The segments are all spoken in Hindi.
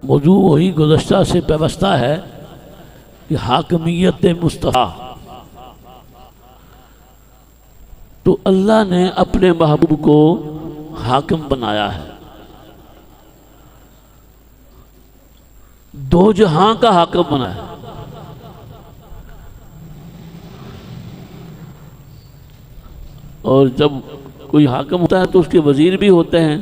मौजू वही गुज़श्ता से व्यवस्था है कि हाकमियत मुस्तफ़ा, तो अल्लाह ने अपने महबूब को हाकिम बनाया है, दो जहां का हाकिम बनाया है। और जब कोई हाकिम होता है तो उसके वजीर भी होते हैं।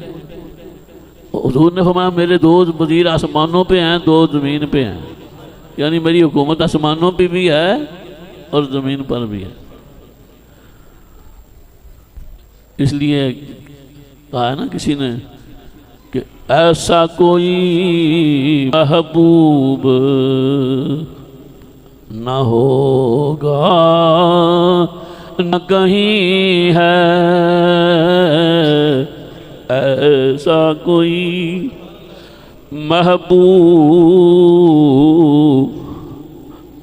हुजूर ने फरमाया मेरे दो वजीर आसमानों पे हैं, दो ज़मीन पे हैं, यानी मेरी हुकूमत आसमानों पे भी है और ज़मीन पर भी है। इसलिए कहा है ना किसी ने कि ऐसा कोई महबूब न होगा न कहीं है, ऐसा कोई महबूब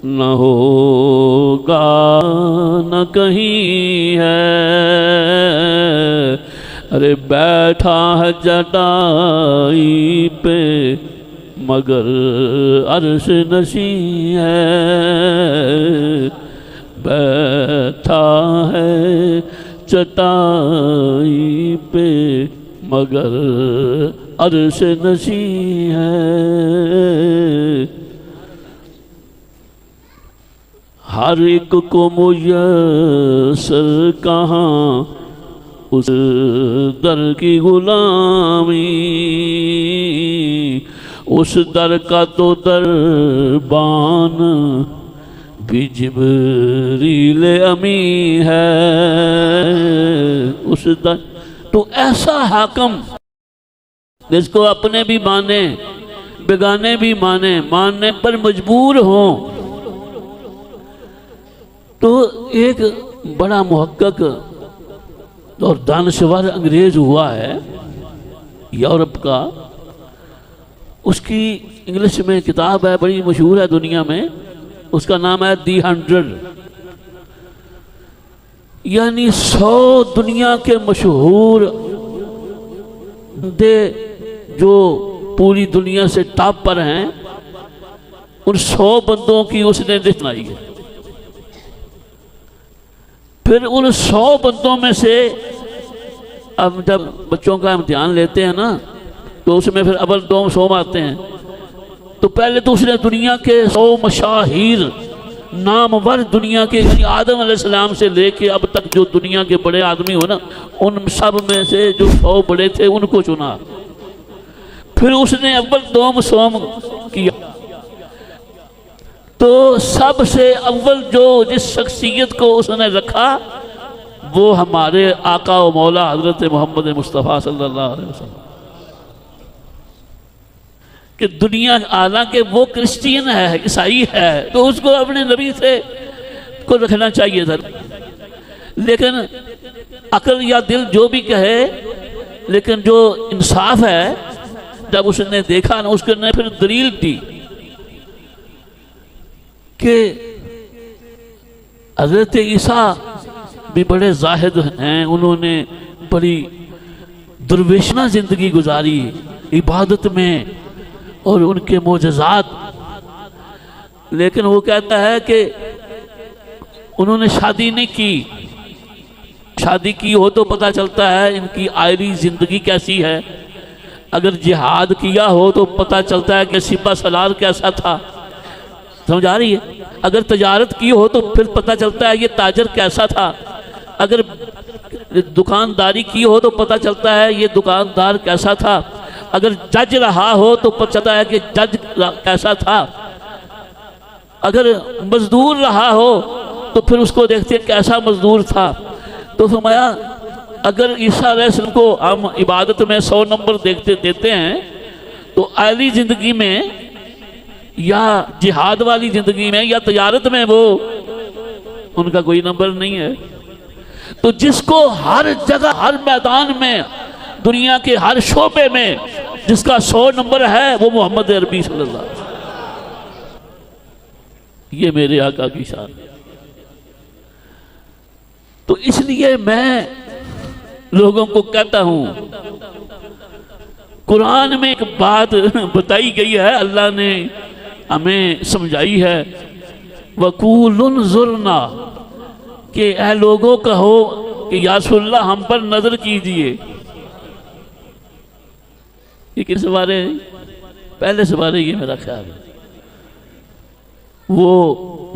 न होगा न कहीं है। अरे बैठा है जटाई पे मगर अर्श नशीं है, बैठा है चटाई पे मगर अर्श नशीं है। हर एक को मुयस्सर कहाँ उस दर की गुलामी, उस दर का तो दरबान भी जिब्रील अमी है। उस दर तो ऐसा हाकिम जिसको अपने भी माने बेगाने भी माने, मानने पर मजबूर हों। तो एक बड़ा मुहक्कक और दानश्वर अंग्रेज हुआ है यूरोप का, उसकी इंग्लिश में किताब है, बड़ी मशहूर है दुनिया में, उसका नाम है दी 100, यानी 100 दुनिया के मशहूर बंदे जो पूरी दुनिया से टॉप पर हैं, उन 100 बंदों की उसने लिस्ट बनाई है। फिर उन 100 बंदों में से अब जब बच्चों का इम्तिहान लेते हैं ना, तो उसमें फिर अव्वल दो 100 आते हैं। तो पहले तो उसने दुनिया के 100 मशाहिर नामवर दुनिया के, यानी आदम अलैहिस्सलाम से लेके अब तक जो दुनिया के बड़े आदमी हो ना, उन सब में से जो 100 बड़े थे उनको चुना। फिर उसने अव्वल दोम सोम किया। तो सबसे अव्वल जो जिस शख्सियत को उसने रखा वो हमारे आका व मौला हजरत मोहम्मद मुस्तफ़ा सल्लल्लाहु अलैहि वसल्लम। कि दुनिया, हालांकि वो क्रिश्चियन है, ईसाई है, तो उसको अपने नबी से को रखना चाहिए था। लेकिन अकल या दिल जो भी कहे, लेकिन जो इंसाफ है, जब उसने देखा ना, उसने फिर दलील दी कि हजरत ईसा भी बड़े जाहिद हैं, उन्होंने बड़ी दुर्वेशना जिंदगी गुजारी इबादत में और उनके मोजज़ात। लेकिन वो कहता है कि उन्होंने शादी नहीं की, शादी की हो तो पता चलता है इनकी आयरी जिंदगी कैसी है। अगर जिहाद किया हो तो पता चलता है कि सिपा सलार कैसा था, समझ आ रही है। अगर तजारत की हो तो फिर पता चलता है ये ताजर कैसा था। अगर दुकानदारी की हो तो पता चलता है ये दुकानदार कैसा था। अगर जज रहा हो तो पता चलता है कि जज कैसा था। अगर मजदूर रहा हो तो फिर उसको देखते हैं कैसा मजदूर था। तो फरमाया अगर ईसा अलैहिस्सलाम को हम इबादत में 100 नंबर देते हैं, तो आली ज़िंदगी में या जिहाद वाली ज़िंदगी में या तजारत में वो उनका कोई नंबर नहीं है। तो जिसको हर जगह, हर मैदान में, दुनिया के हर शोबे में जिसका 100 नंबर है, वो मोहम्मद अरबी सल्लल्लाहु अलैहि वसल्लम। ये मेरे आका की शान है। तो इसलिए मैं लोगों को कहता हूं कुरान में एक बात बताई गई है, अल्लाह ने हमें समझाई है, वकूलुन जुरना, कि ऐ लोगों कहो कि या रसूलल्लाह हम पर नजर कीजिए। ये किस बारे? पहले से बारे, ये मेरा ख्याल है। वो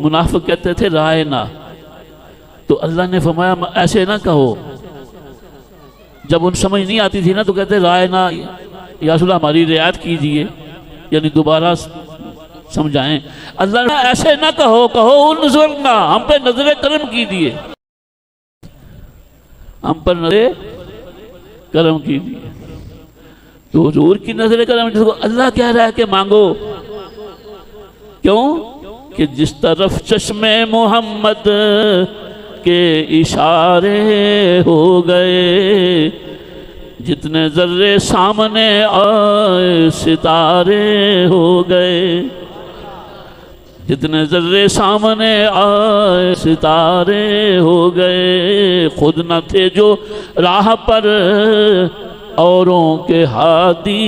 मुनाफिक कहते थे राय ना, तो अल्लाह ने फरमाया ऐसे ना कहो। जब उन समझ नहीं आती थी ना तो कहते राय ना, या रसूलल्लाह हमारी रियायत कीजिए, यानी दोबारा समझाएं। अल्लाह ने ऐसे ना कहो, कहो उन्जुरना, हम पे नजर करम कीजिए, हम पर नजर करम कीजिए। तो हुजूर की नजर करम जिसको अल्लाह कह रहा है कि मांगो, क्यों? कि जिस तरफ चश्मे मोहम्मद के इशारे हो गए, जितने जर्रे सामने आए सितारे हो गए, जितने जर्रे सामने आए सितारे हो गए, खुद न थे जो राह पर औरों के हादी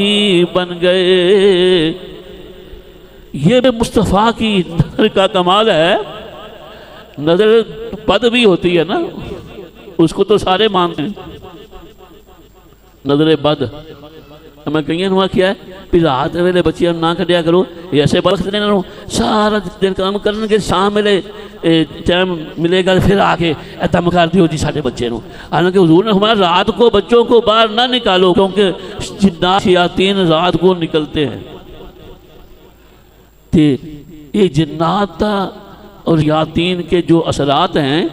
बन गए। ये मुस्तफ़ा की नजर का कमाल है। नजर बद भी होती है ना, उसको तो सारे मानते हैं, नजर बद। मैं कहीं हुआ क्या है भी रात वेले बच्चे ना कटिया करो, ऐसे बलख देना, सारा दिन काम करने, शाम वेले टाइम मिलेगा फिर आके तम कर दियो जी साढ़े बच्चे को। हालांकि हुजूर ने हमारा रात को बच्चों को बाहर ना निकालो, क्योंकि जिन्नात शयातीन रात को निकलते हैं। तो ये जिन्नात और यातीन के जो असरात हैं,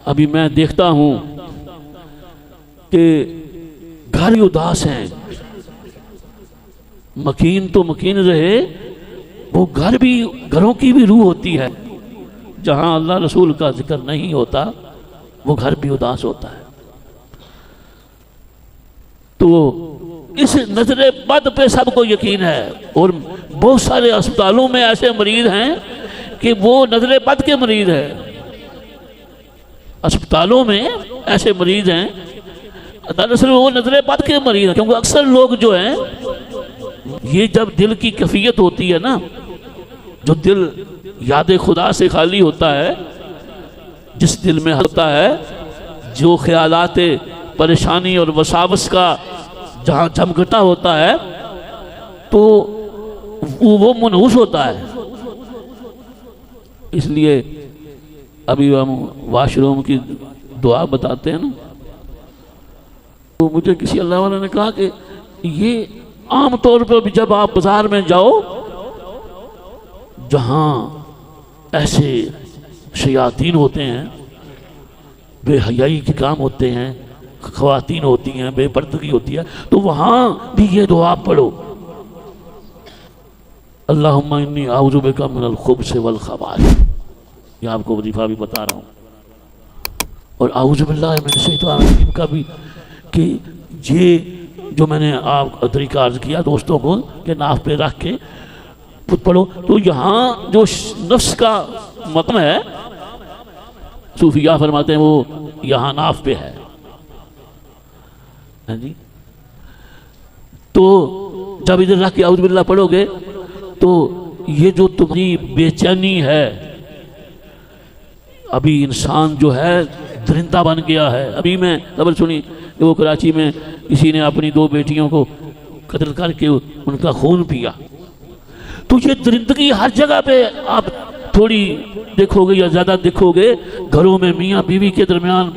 अभी मैं देखता हूँ कि घर ही उदास हैं। मकीन तो मकीन रहे, वो घर भी, घरों की भी रूह होती है। जहाँ अल्लाह रसूल का जिक्र नहीं होता वो घर भी उदास होता है। तो इस नजरे बद पे सबको यकीन है। और बहुत सारे अस्पतालों में ऐसे मरीज हैं कि वो नजरे बद के मरीज हैं। अस्पतालों में ऐसे मरीज हैं, दरअसल वो नजरे बद के मरीज हैं। क्योंकि अक्सर लोग जो हैं, ये जब दिल की कैफियत होती है ना, जो दिल याद खुदा से खाली होता है, जिस दिल में होता है जो ख्यालात परेशानी और वसावस का जहाँ झमघटा होता है, तो वो मनहूस होता है। इसलिए अभी हम वाशरूम की दुआ बताते हैं ना, तो मुझे किसी अल्लाह वाला ने कहा कि ये आम तौर पर जब आप बाजार में जाओ, जहाँ ऐसे शयातीन होते हैं, बेहयाई के काम होते हैं, ख़वातीन होती हैं, बेपर्दगी होती है, तो वहाँ भी ये दुआ पढ़ो, अल्लाहुम्मा इन्नी आऊज़ु बिका मिनल खुब्स वल खबाइस। ये आपको वजीफा भी बता रहा हूँ। और आऊज़ु बिल्लाहि मिनश शैतानिर रजीम का भी, कि ये जो मैंने आप तरीका अर्ज किया दोस्तों को कि नाफ पे रख के खुद पढ़ो, तो यहाँ जो नफ्स का मकाम है, सूफिया फरमाते हैं वो यहाँ नाफ पे है जी। तो जब इधर रख के आऊज़ु बिल्लाह पढ़ोगे, तो ये जो तुम्हारी बेचैनी है, अभी इंसान जो है दरिंदा बन गया है। अभी मैं खबर सुनी कि वो कराची में किसी ने अपनी 2 बेटियों को कत्ल करके उनका खून पिया। तो ये दरिंदगी हर जगह पे आप थोड़ी देखोगे या ज़्यादा देखोगे, घरों में मियाँ बीवी के दरमियान,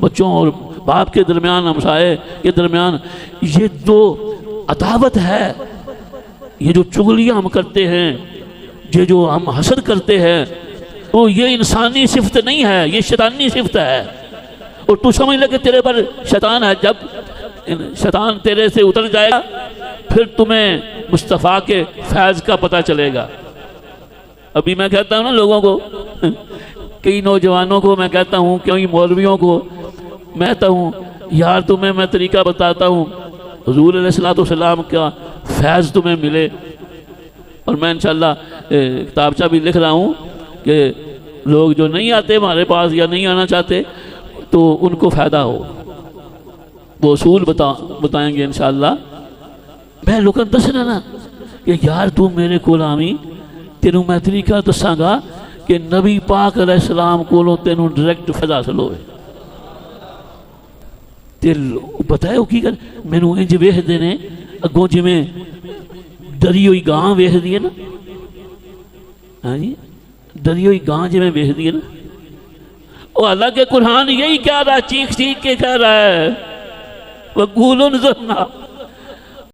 बच्चों और बाप के दरमियान, हमसाए के दरमियान, ये जो अदावत है, ये जो चुगलियाँ हम करते हैं, ये जो हम हसद करते हैं, तो ये इंसानी सिफत नहीं है, ये शैतानी सिफत है। और तू समझ ले कि तेरे पर शैतान है। जब शैतान तेरे से उतर जाएगा, फिर तुम्हें मुस्तफ़ा के फैज़ का पता चलेगा। अभी मैं कहता हूँ ना लोगों को, कई नौजवानों को मैं कहता हूँ, कई मौलवियों को मैं कहता हूँ, यार तुम्हें मैं तरीका बताता हूँ, हुज़ूर अलैहिस्सलाम का फैज़ तुम्हें मिले। और मैं इंशाअल्लाह किताबचा भी लिख रहा हूँ कि लोग जो नहीं आते हमारे पास या नहीं आना चाहते, तो उनको फ़ायदा हो, वो उसूल बताएंगे इंशाअल्लाह मैं लोगों दसना ना कि यार तू मेरे को आवी, तेनों मैं तरीका दसांगा कि नबी पाक अलैहिस्सलाम कोलों तेनों डायरैक्ट फायदा हासिल होवे। ते बताया की कर मैनू इंज वेखदे ने अगों जिवें डरी हुई गां वेखदी है ना, हाँ जी, डरी हुई गां जिवें वेखदी है ना, वो हालांकि कुरान यही कह रहा है, चीख चीख के कह रहा है वकूलुन ज़न्ना